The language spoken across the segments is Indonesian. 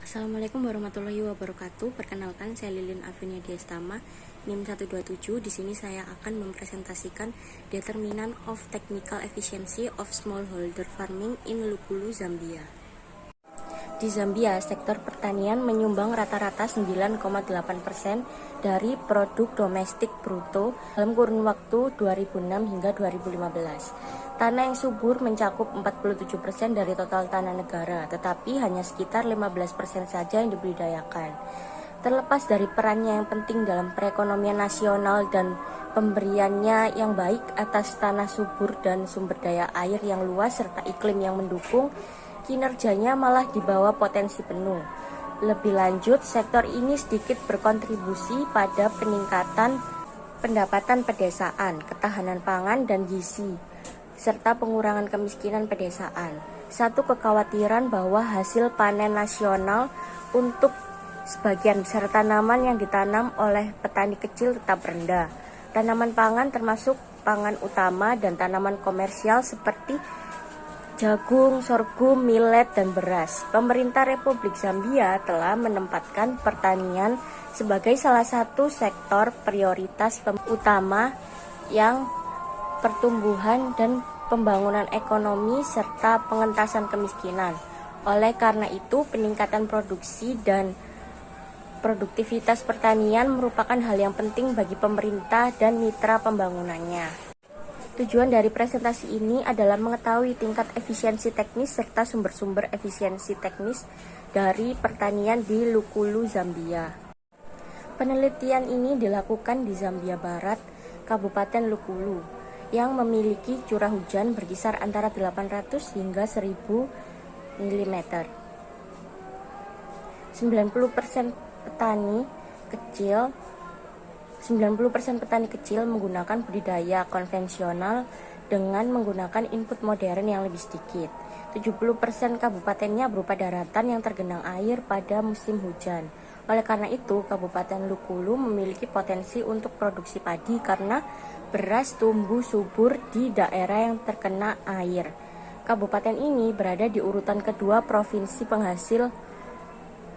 Assalamualaikum warahmatullahi wabarakatuh. Perkenalkan, saya Lilin Afinia Diastama, NIM 127. Di sini saya akan mempresentasikan Determinant of Technical Efficiency of Smallholder Farming in Lukulu, Zambia. Di Zambia, sektor pertanian menyumbang rata-rata 9,8% dari produk domestik bruto dalam kurun waktu 2006 hingga 2015. Tanah yang subur mencakup 47% dari total tanah negara, tetapi hanya sekitar 15% saja yang dibudidayakan. Terlepas dari perannya yang penting dalam perekonomian nasional dan pemberiannya yang baik atas tanah subur dan sumber daya air yang luas serta iklim yang mendukung, kinerjanya malah di bawah potensi penuh. Lebih lanjut, sektor ini sedikit berkontribusi pada peningkatan pendapatan pedesaan, ketahanan pangan dan gizi, serta pengurangan kemiskinan pedesaan. Satu kekhawatiran bahwa hasil panen nasional untuk sebagian besar tanaman yang ditanam oleh petani kecil tetap rendah. Tanaman pangan termasuk pangan utama dan tanaman komersial seperti jagung, sorghum, millet, dan beras. Pemerintah Republik Zambia telah menempatkan pertanian sebagai salah satu sektor prioritas utama yang pertumbuhan dan pembangunan ekonomi serta pengentasan kemiskinan. Oleh karena itu, peningkatan produksi dan produktivitas pertanian merupakan hal yang penting bagi pemerintah dan mitra pembangunannya. Tujuan dari presentasi ini adalah mengetahui tingkat efisiensi teknis serta sumber-sumber efisiensi teknis dari pertanian di Lukulu, Zambia. Penelitian ini dilakukan di Zambia Barat, Kabupaten Lukulu, yang memiliki curah hujan berkisar antara 800 hingga 1000 mm. 90% petani kecil menggunakan budidaya konvensional dengan menggunakan input modern yang lebih sedikit. 70% kabupatennya berupa daratan yang tergenang air pada musim hujan. Oleh karena itu, Kabupaten Lukulu memiliki potensi untuk produksi padi karena beras tumbuh subur di daerah yang terkena air. Kabupaten ini berada di urutan kedua provinsi penghasil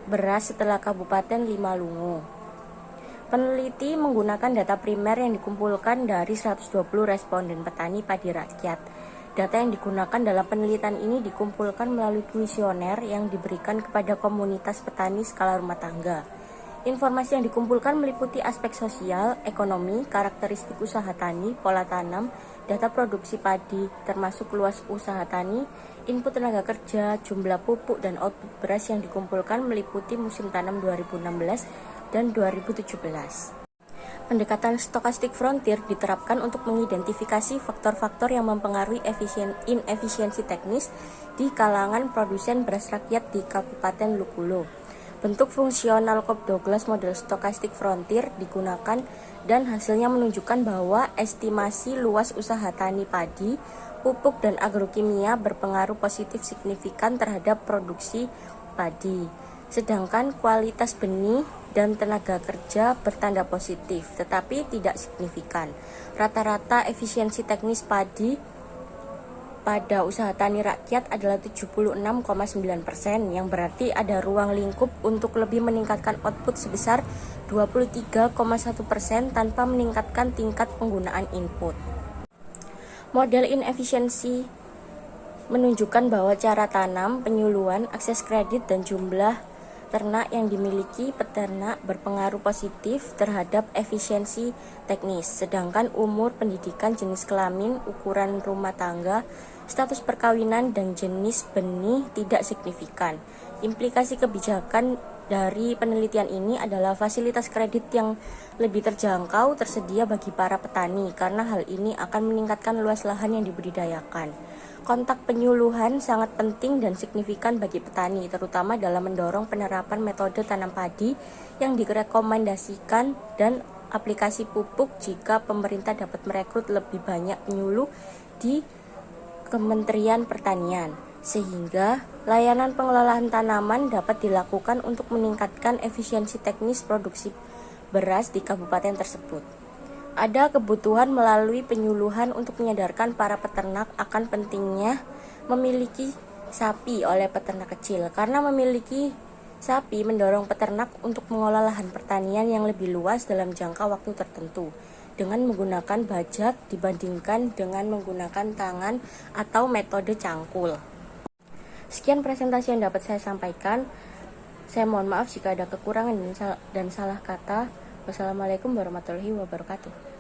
beras setelah Kabupaten Limalungu. Peneliti menggunakan data primer yang dikumpulkan dari 120 responden petani padi rakyat. Data yang digunakan dalam penelitian ini dikumpulkan melalui kuesioner yang diberikan kepada komunitas petani skala rumah tangga. Informasi yang dikumpulkan meliputi aspek sosial, ekonomi, karakteristik usaha tani, pola tanam, data produksi padi, termasuk luas usaha tani, input tenaga kerja, jumlah pupuk, dan output beras yang dikumpulkan meliputi musim tanam 2016 dan 2017. Pendekatan Stochastic Frontier diterapkan untuk mengidentifikasi faktor-faktor yang mempengaruhi inefisiensi teknis di kalangan produsen beras rakyat di Kabupaten Lukulu. Bentuk fungsional Cobb-Douglas model Stochastic Frontier digunakan dan hasilnya menunjukkan bahwa estimasi luas usaha tani padi, pupuk, dan agrokimia berpengaruh positif signifikan terhadap produksi padi. Sedangkan kualitas benih dan tenaga kerja bertanda positif, tetapi tidak signifikan. Rata-rata efisiensi teknis padi pada usaha tani rakyat adalah 76,9%, yang berarti ada ruang lingkup untuk lebih meningkatkan output sebesar 23,1% tanpa meningkatkan tingkat penggunaan input. Model inefisiensi menunjukkan bahwa cara tanam, penyuluhan, akses kredit, dan jumlah ternak yang dimiliki peternak berpengaruh positif terhadap efisiensi teknis, sedangkan umur, pendidikan, jenis kelamin, ukuran rumah tangga, status perkawinan, dan jenis benih tidak signifikan. Implikasi kebijakan dari penelitian ini adalah fasilitas kredit yang lebih terjangkau tersedia bagi para petani, karena hal ini akan meningkatkan luas lahan yang dibudidayakan. Kontak penyuluhan sangat penting dan signifikan bagi petani, terutama dalam mendorong penerapan metode tanam padi yang direkomendasikan dan aplikasi pupuk jika pemerintah dapat merekrut lebih banyak penyuluh di Kementerian Pertanian, sehingga layanan pengelolaan tanaman dapat dilakukan untuk meningkatkan efisiensi teknis produksi beras di kabupaten tersebut. Ada kebutuhan melalui penyuluhan untuk menyadarkan para peternak akan pentingnya memiliki sapi oleh peternak kecil, karena memiliki Sapi mendorong peternak untuk mengolah lahan pertanian yang lebih luas dalam jangka waktu tertentu dengan menggunakan bajak dibandingkan dengan menggunakan tangan atau metode cangkul. Sekian presentasi yang dapat saya sampaikan. Saya mohon maaf jika ada kekurangan dan salah kata. Wassalamualaikum warahmatullahi wabarakatuh.